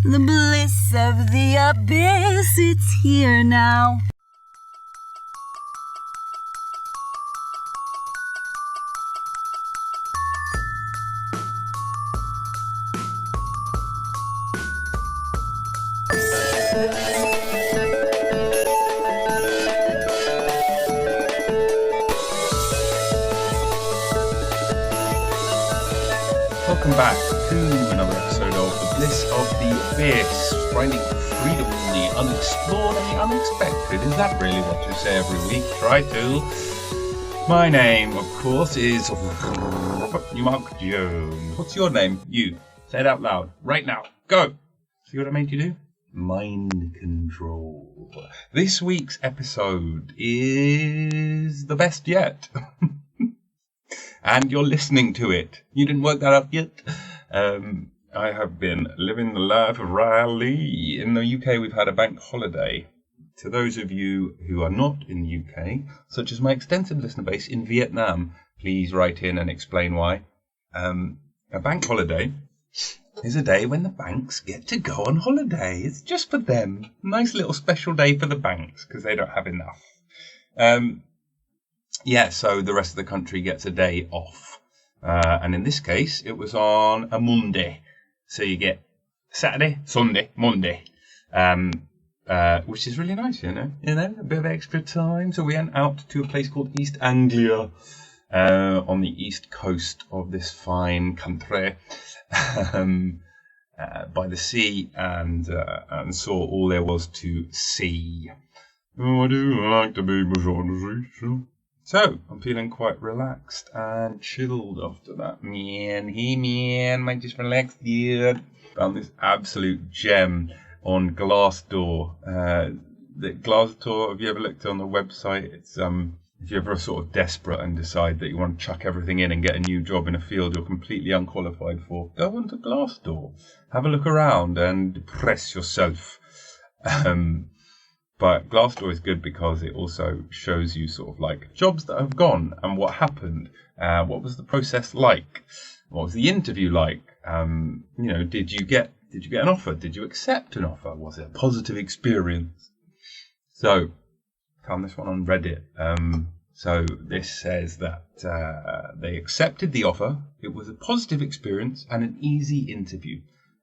The bliss of the abyss, it's here now. Welcome back to another episode of The Bliss of the Abyss, finding freedom in the unexplored and the unexpected. Is that really what you say every week? Try to. My name, of course, is Neumark Jones. What's your name? You. Say it out loud. Right now. Go. See what I made you do? Mind control. This week's episode is the best yet. And you're listening to it. You didn't work that out yet? I have been living the life of Riley. In the UK, we've had a bank holiday. To those of you who are not in the UK, such as my extensive listener base in Vietnam, please write in and explain why. A bank holiday is a day when the banks get to go on holiday. It's just for them. Nice little special day for the banks because they don't have enough. So the rest of the country gets a day off. And in this case, it was on a Monday. So you get Saturday, Sunday, Monday, which is really nice, you know, a bit of extra time. So we went out to a place called East Anglia on the east coast of this fine country by the sea and saw all there was to see. Oh, I do like to be missionary. So, I'm feeling quite relaxed and chilled after that. Man, just relaxed, dude. Found this absolute gem on Glassdoor. The Glassdoor, have you ever looked on the website? It's if you're ever sort of desperate and decide that you want to chuck everything in and get a new job in a field you're completely unqualified for, go onto Glassdoor, have a look around and depress yourself. But Glassdoor is good because it also shows you sort of like jobs that have gone and what happened. What was the process like? What was the interview like? Did you get an offer? Did you accept an offer? Was it a positive experience? So, found this one on Reddit. So this says that they accepted the offer. It was a positive experience and an easy interview.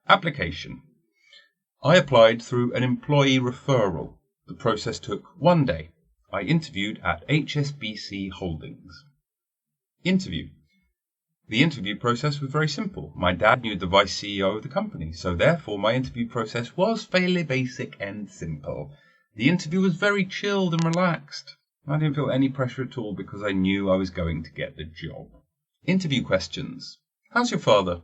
Application. I applied through an employee referral. The process took 1 day. I interviewed at HSBC Holdings. Interview. The interview process was very simple. My dad knew the vice CEO of the company, so therefore my interview process was fairly basic and simple. The interview was very chilled and relaxed. I didn't feel any pressure at all because I knew I was going to get the job. Interview questions. How's your father?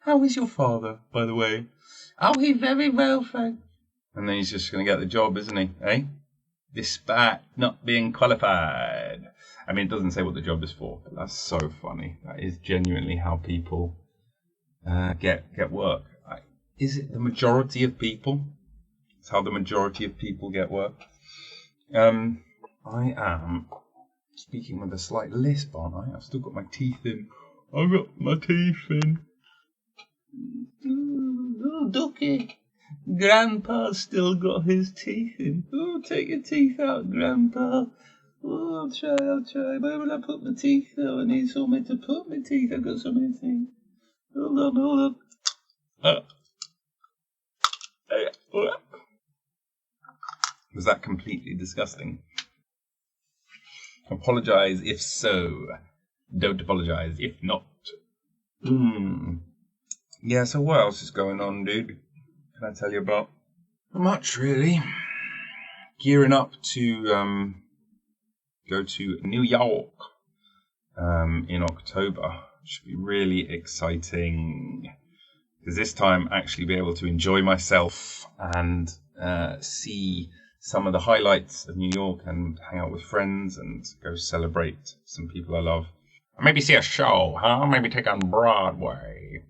How is your father, by the way? Oh, he's very well, thanks. And then he's just going to get the job, isn't he? Eh? Despite not being qualified. I mean, it doesn't say what the job is for, but that's so funny. That is genuinely how people get work. Is it the majority of people? It's how the majority of people get work. I am speaking with a slight lisp, aren't I? I've still got my teeth in. I've got my teeth in. Oh, ducky. Grandpa's still got his teeth in. Oh, take your teeth out, Grandpa. Oh, I'll try. Where will I put my teeth though? I need somewhere to put my teeth. I've got so many things. Hold on. Was that completely disgusting? Apologise if so. Don't apologise if not. Yeah, so what else is going on, dude? Can I tell you about? Not much, really. Gearing up to go to New York in October. Should be really exciting. Because this time, actually be able to enjoy myself and see some of the highlights of New York and hang out with friends and go celebrate some people I love. Maybe see a show, huh? Maybe take on Broadway.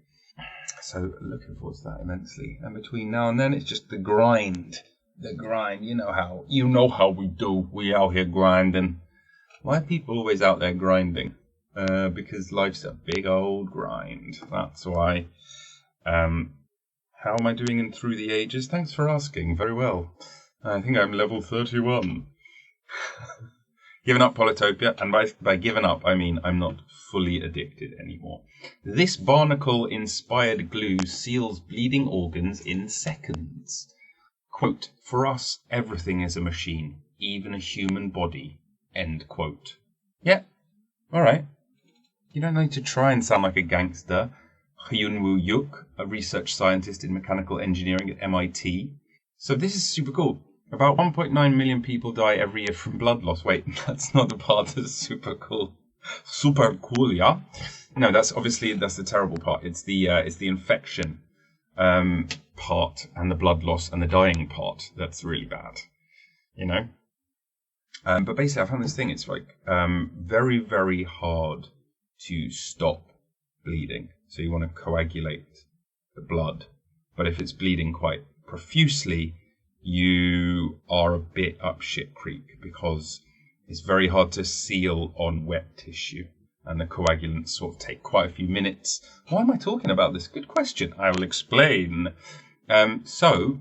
So looking forward to that immensely. And between now and then, it's just the grind. The grind. You know how we do. We out here grinding. Why are people always out there grinding? Because life's a big old grind. That's why. How am I doing in Through the Ages? Thanks for asking. Very well. I think I'm level 31. Given up Polytopia, and by given up, I mean I'm not fully addicted anymore. This barnacle-inspired glue seals bleeding organs in seconds. Quote, for us, everything is a machine, even a human body. End quote. Yeah, all right. You don't need to try and sound like a gangster. Hyun-woo Yuk, a research scientist in mechanical engineering at MIT. So this is super cool. About 1.9 million people die every year from blood loss. Wait, that's not the part that's super cool. Super cool, yeah? No, that's the terrible part. It's the infection part and the blood loss and the dying part that's really bad, you know? But basically, I found this thing. It's like very, very hard to stop bleeding. So you want to coagulate the blood. But if it's bleeding quite profusely, you are a bit up shit creek because it's very hard to seal on wet tissue. And the coagulants sort of take quite a few minutes. Why am I talking about this? Good question. I will explain. So,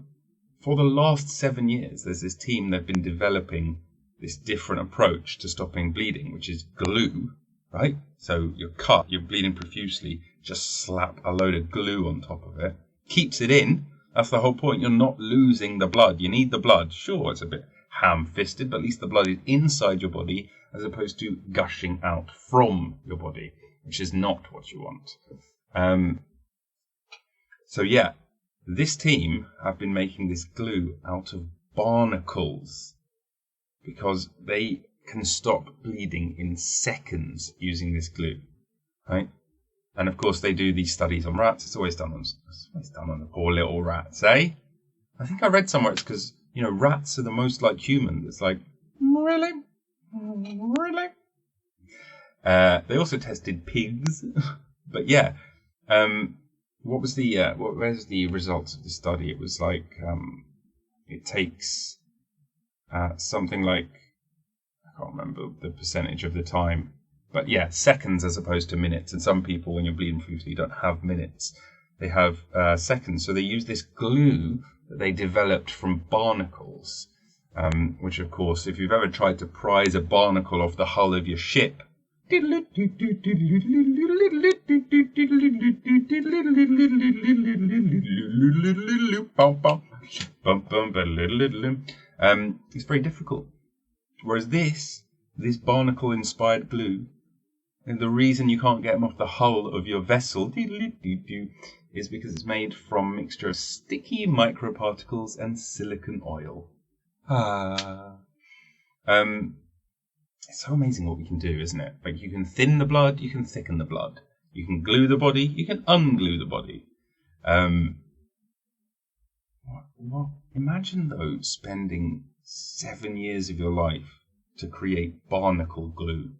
for the last 7 years, there's this team that have been developing this different approach to stopping bleeding, which is glue, right? So you're cut, you're bleeding profusely, just slap a load of glue on top of it. Keeps it in. That's the whole point. You're not losing the blood. You need the blood. Sure, it's a bit ham-fisted, but at least the blood is inside your body as opposed to gushing out from your body, which is not what you want. So yeah, this team have been making this glue out of barnacles because they can stop bleeding in seconds using this glue, right? And of course, they do these studies on rats. It's always done on the poor little rats, eh? I think I read somewhere it's because, you know, rats are the most like humans. It's like, really? Really? They also tested pigs. But yeah, where's the results of the study? It was like, it takes something like, I can't remember the percentage of the time. But yeah, seconds as opposed to minutes. And some people, when you're bleeding profusely, don't have minutes. They have seconds. So they use this glue that they developed from barnacles, which, of course, if you've ever tried to prise a barnacle off the hull of your ship, it's very difficult. Whereas this barnacle-inspired glue, and the reason you can't get them off the hull of your vessel is because it's made from a mixture of sticky microparticles and silicon oil. It's so amazing what we can do, isn't it? Like, you can thin the blood, you can thicken the blood. You can glue the body, you can unglue the body. Imagine, though, spending 7 years of your life to create barnacle glue.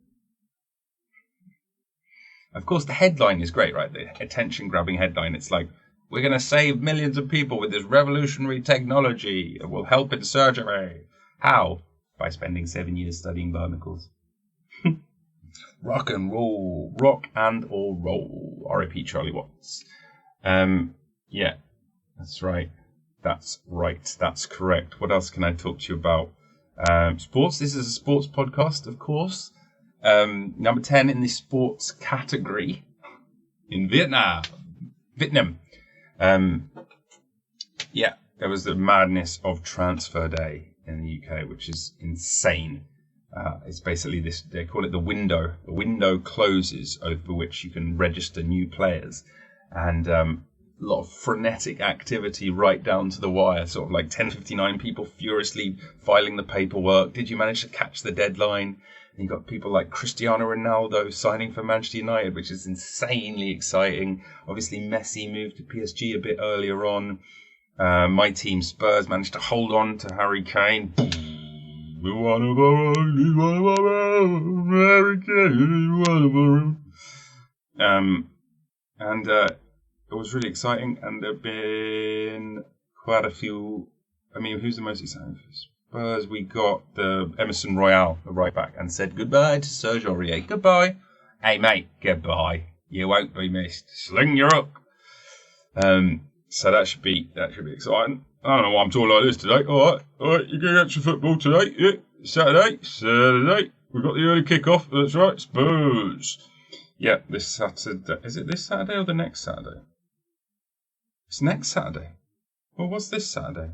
Of course, the headline is great, right? The attention-grabbing headline. It's like, we're going to save millions of people with this revolutionary technology. It will help in surgery. How? By spending 7 years studying barnacles. Rock and or roll. R.I.P. Charlie Watts. Yeah, that's right. That's correct. What else can I talk to you about? Sports. This is a sports podcast, of course. Number 10 in the sports category in Vietnam. Yeah, there was the madness of transfer day in the UK, which is insane. It's basically this, they call it the window. The window closes over which you can register new players. And a lot of frenetic activity right down to the wire, sort of like 10:59, people furiously filing the paperwork. Did you manage to catch the deadline? And you've got people like Cristiano Ronaldo signing for Manchester United, which is insanely exciting. Obviously, Messi moved to PSG a bit earlier on. My team, Spurs, managed to hold on to Harry Kane. It was really exciting, and there have been quite a few. I mean, who's the most exciting for Spurs? We got the Emerson Royale, the right back, and said goodbye to Serge Aurier. Goodbye. Hey, mate, goodbye. You won't be missed. Sling your hook. So that should be exciting. I don't know why I'm talking like this today. All right, you're going to get some football today. Yeah, Saturday. We've got the early kick-off. That's right, Spurs. Yeah, this Saturday. Is it this Saturday or the next Saturday? It's next Saturday. Well, what's this Saturday?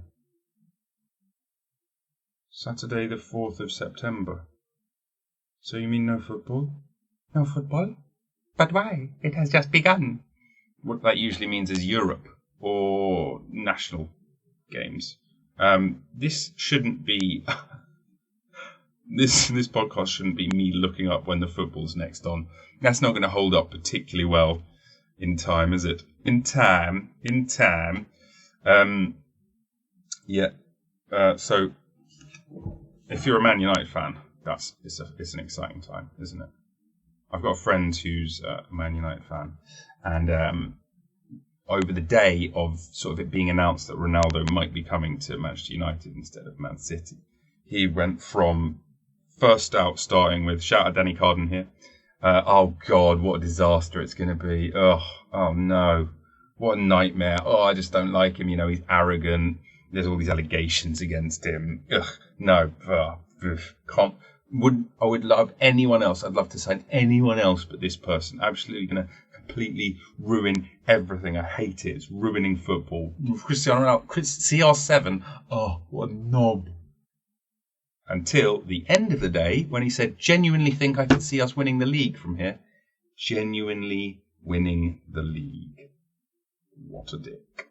Saturday the 4th of September. So you mean no football? No football? But why? It has just begun. What that usually means is Europe or national games. This shouldn't be... This podcast shouldn't be me looking up when the football's next on. That's not going to hold up particularly well in time, is it? In time. So if you're a Man United fan, it's an exciting time, isn't it? I've got a friend who's a Man United fan, and over the day of sort of it being announced that Ronaldo might be coming to Manchester United instead of Man City, he went from first out starting with, shout out Danny Carden here, oh God, what a disaster it's going to be. Oh no, what a nightmare. Oh, I just don't like him. You know, he's arrogant. There's all these allegations against him. No, can't. I would love anyone else. I'd love to sign anyone else but this person. Absolutely going to completely ruin everything. I hate it. It's ruining football. Cristiano Ronaldo, CR7. Oh, what a knob. Until the end of the day, when he said, genuinely think I could see us winning the league from here. Genuinely winning the league. What a dick.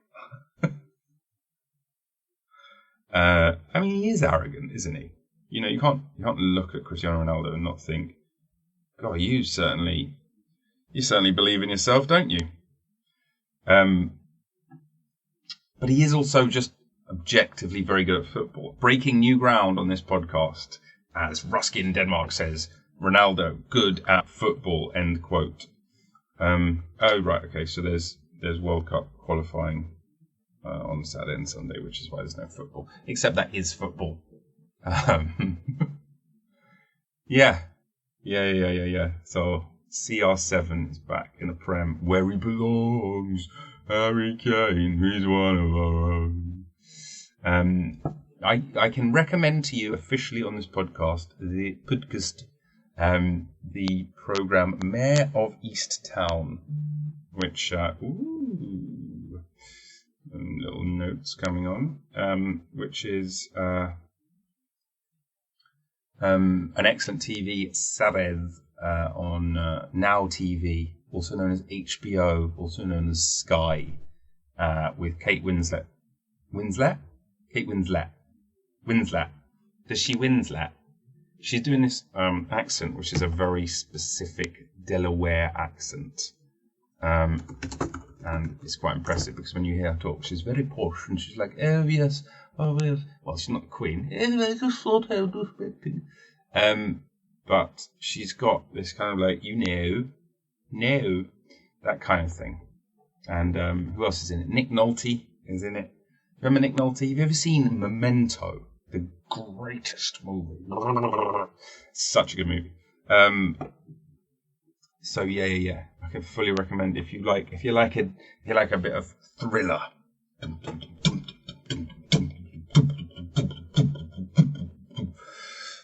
I mean, he is arrogant, isn't he? You know, you can't look at Cristiano Ronaldo and not think, God, you certainly believe in yourself, don't you? But he is also just objectively very good at football. Breaking new ground on this podcast, as Ruskin Denmark says, Ronaldo, good at football, end quote. Oh, right, okay, so there's World Cup qualifying on Saturday and Sunday, which is why there's no football. Except that is football. Yeah. So CR7 is back in the Prem, where he belongs. Harry Kane, he's one of our own. I can recommend to you officially on this podcast the program Mare of Eastown, which little notes coming on, which is an excellent TV series on Now TV, also known as HBO, also known as Sky, with Kate Winslet. Kate Winslet. Does she Winslet? She's doing this accent, which is a very specific Delaware accent. And it's quite impressive because when you hear her talk, she's very posh and she's like, oh yes. Well, she's not the queen. I just thought I was expecting. But she's got this kind of like, that kind of thing. And who else is in it? Nick Nolte is in it. Remember Nick Nolte? Have you ever seen Memento? The greatest movie. Such a good movie. So yeah. I can fully recommend if you like a bit of thriller.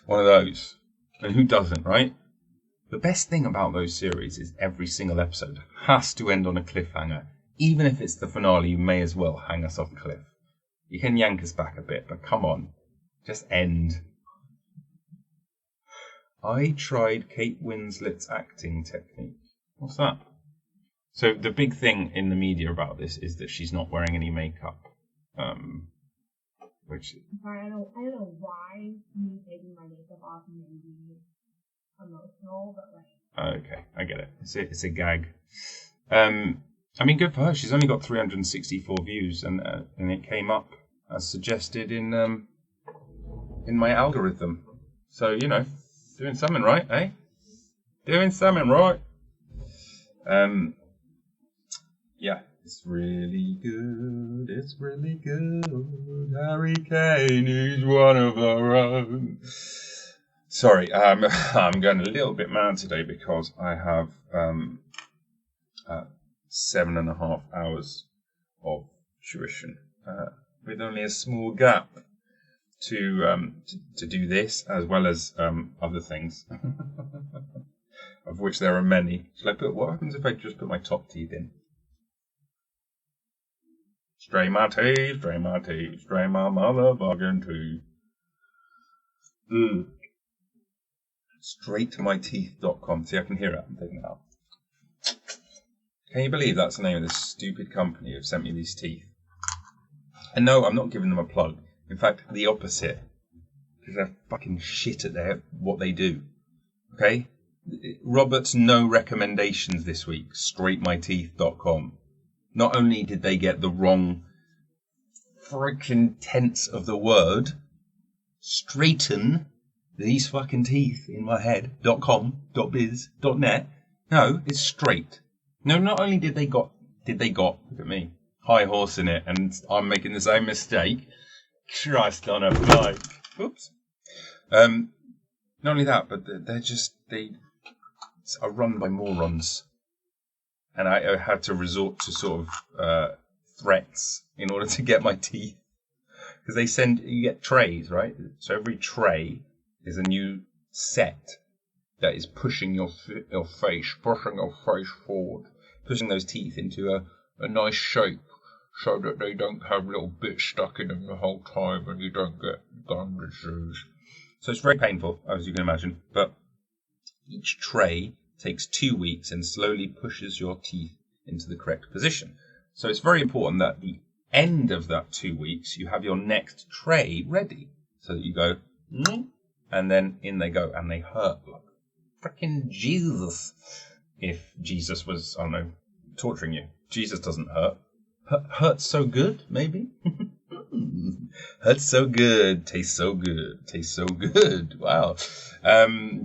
One of those. And who doesn't, right? The best thing about those series is every single episode has to end on a cliffhanger. Even if it's the finale, you may as well hang us off a cliff. You can yank us back a bit, but come on. Just end. I tried Kate Winslet's acting technique. What's that? So the big thing in the media about this is that she's not wearing any makeup. Which... Sorry, I don't know why me taking my makeup off made me emotional, but like... Okay, I get it. It's a gag. I mean, good for her. She's only got 364 views, and it came up as suggested in my algorithm. So, you know, doing something right, eh? Doing something right. Yeah, it's really good. It's really good. Harry Kane is one of our own. Sorry, I'm going a little bit mad today because I have 7.5 hours of tuition with only a small gap to do this as well as other things, of which there are many. What happens if I just put my top teeth in? Strain my teeth, strain my teeth, strain my motherfucking teeth. Straight to my teeth.com. See, I can hear it. I'm taking it out. Can you believe that's the name of this stupid company who sent me these teeth? And no, I'm not giving them a plug. In fact, the opposite. Because they're fucking shit at what they do. Okay? Robert's no recommendations this week. Straightmyteeth.com. Not only did they get the wrong freaking tense of the word, straighten these fucking teeth in my head.com, .biz, .net. No, it's straight. No, not only did they got, look at me, high horse in it, and I'm making the same mistake. Christ on a bike. Oops. Not only that, but they are run by morons. And I had to resort to sort of threats in order to get my teeth. Because you get trays, right? So every tray is a new set that is pushing your face forward, pushing those teeth into a nice shape so that they don't have little bits stuck in them the whole time and you don't get gum disease. So it's very painful, as you can imagine, but each tray takes 2 weeks and slowly pushes your teeth into the correct position. So it's very important that at the end of that 2 weeks, you have your next tray ready. So that you go, and then in they go, and they hurt like freaking Jesus. If Jesus was, I don't know, torturing you. Jesus doesn't hurt. Hurts so good, maybe? Hurts so good, tastes so good, tastes so good. Wow.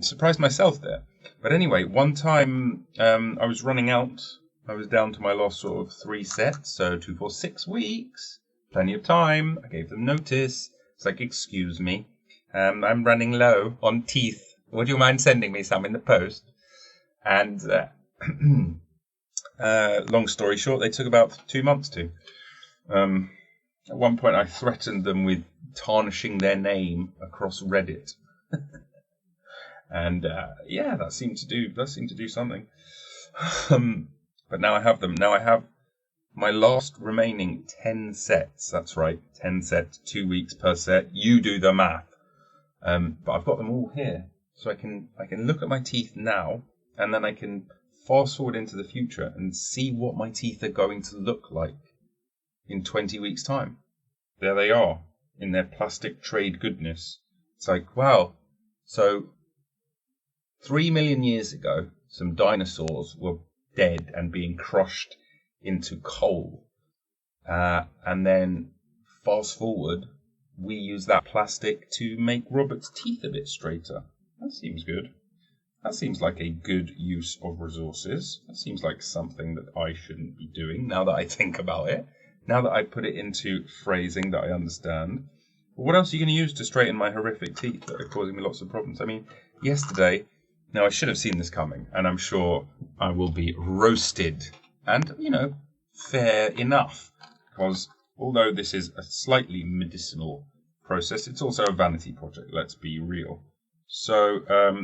Surprised myself there. But anyway, one time I was running out. I was down to my last sort of 3 sets, so 2, 4, 6 weeks. Plenty of time. I gave them notice. It's like, excuse me, I'm running low on teeth. Would you mind sending me some in the post? And long story short, they took about 2 months to. At one point, I threatened them with tarnishing their name across Reddit. And that seemed to do something. But now I have them. Now I have my last remaining 10 sets. That's right, 10 sets, 2 weeks per set. You do the math. But I've got them all here, so I can look at my teeth now, and then I can fast forward into the future and see what my teeth are going to look like in 20 weeks' time. There they are in their plastic trade goodness. It's like, wow. So 3 million years ago, some dinosaurs were dead and being crushed into coal. And then fast forward, we use that plastic to make Robert's teeth a bit straighter. That seems good. That seems like a good use of resources. That seems like something that I shouldn't be doing now that I think about it. Now that I put it into phrasing that I understand. But what else are you going to use to straighten my horrific teeth that are causing me lots of problems? I mean, yesterday, now I should have seen this coming, and I'm sure I will be roasted. And, fair enough. Because although this is a slightly medicinal process, it's also a vanity project, let's be real. So,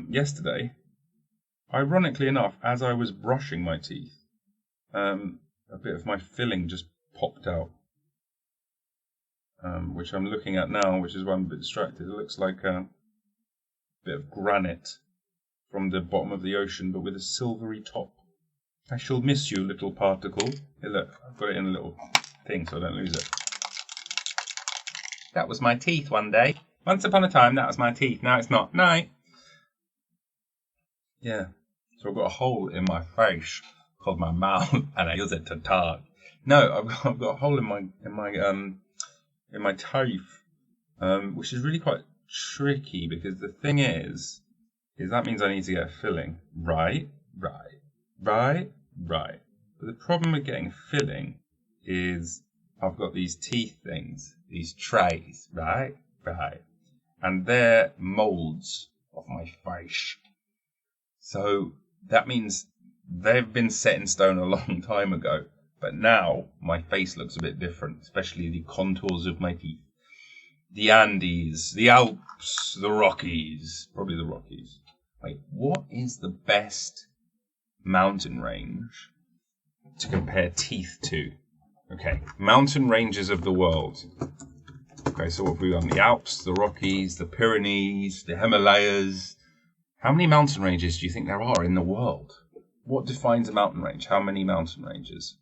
yesterday, ironically enough, as I was brushing my teeth, a bit of my filling just popped out, which I'm looking at now, which is why I'm a bit distracted. It looks like a bit of granite from the bottom of the ocean, but with a silvery top. I shall miss you, little particle. Hey, look, I've got it in a little thing so I don't lose it. That was my teeth one day. Once upon a time, that was my teeth. Now it's not. Night. Yeah. So I've got a hole in my face called my mouth, and I use it to talk. No, I've got a hole in my teeth, which is really quite tricky because the thing is that means I need to get a filling. Right. But the problem with getting a filling is I've got these teeth things, these trays, right, and they're molds of my face. So that means they've been set in stone a long time ago. But now my face looks a bit different, especially the contours of my teeth. The Andes, the Alps, the Rockies, probably the Rockies. Wait, what is the best mountain range to compare teeth to? Okay, mountain ranges of the world. Okay, so what have we got? The Alps, the Rockies, the Pyrenees, the Himalayas. How many mountain ranges do you think there are in the world? What defines a mountain range? How many mountain ranges?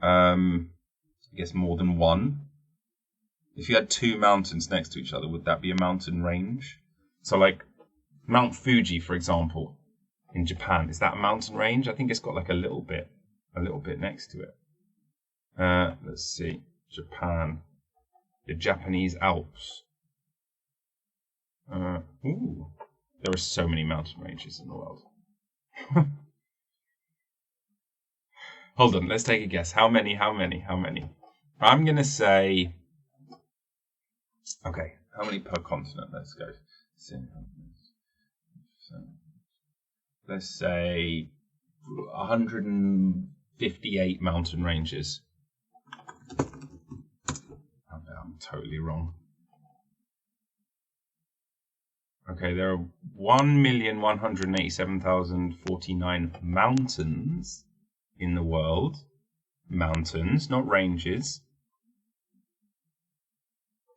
I guess more than one. If you had two mountains next to each other, would that be a mountain range? So like Mount Fuji, for example, in Japan, is that a mountain range? I think it's got like a little bit next to it. Let's see, Japan, the Japanese Alps. There are so many mountain ranges in the world. Hold on, let's take a guess. How many? I'm going to say... Okay, how many per continent? Let's go. Let's say 158 mountain ranges. I'm totally wrong. Okay, there are 1,187,049 mountains in the world. Mountains, not ranges.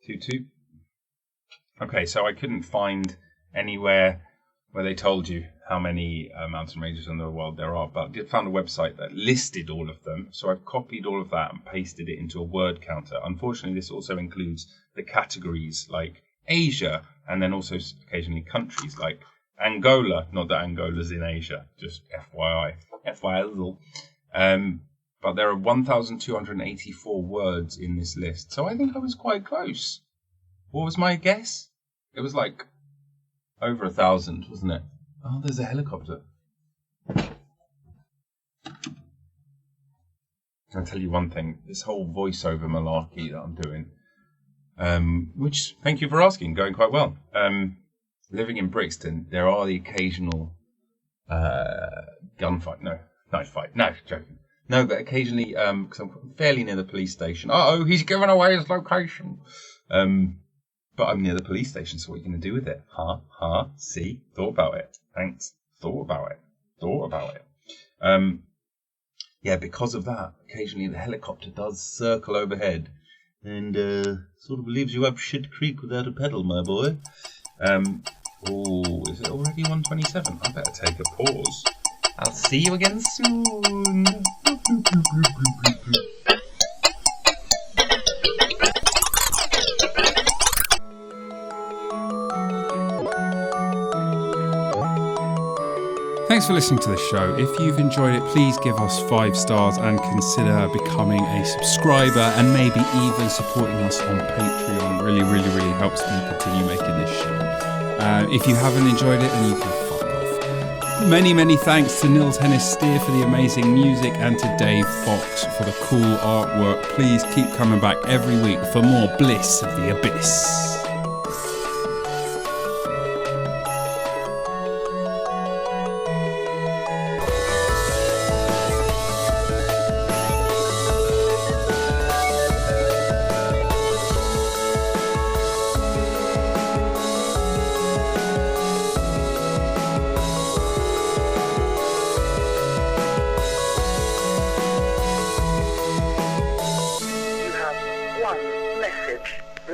2. Okay, so I couldn't find anywhere where they told you how many mountain ranges in the world there are, but I did find a website that listed all of them, so I've copied all of that and pasted it into a word counter. Unfortunately, this also includes the categories like Asia, and then also occasionally countries like Angola. Not that Angola's in Asia, just FYI. FYI. But there are 1,284 words in this list, so I think I was quite close. What was my guess? It was like over 1,000, wasn't it? Oh, there's a helicopter. I'll tell you one thing. This whole voiceover malarkey that I'm doing, which, thank you for asking, going quite well. Living in Brixton, there are the occasional gunfight. No, knife fight. No, joking. No, but occasionally, because I'm fairly near the police station. Uh-oh, he's given away his location. But I'm near the police station, so what are you going to do with it? See? Thought about it. Thanks. Thought about it. Yeah, because of that, occasionally the helicopter does circle overhead and sort of leaves you up shit creek without a pedal, my boy. Is it already 1:27? I better take a pause. I'll see you again soon. Thanks for listening to the show. If you've enjoyed it, please give us 5 stars and consider becoming a subscriber and maybe even supporting us on Patreon. Really helps me continue making this show. If you haven't enjoyed it, then you can fuck off. Many thanks to Nils Hennis-Steer for the amazing music and to Dave Fox for the cool artwork. Please keep coming back every week for more Bliss of the Abyss.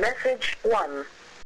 Message 1.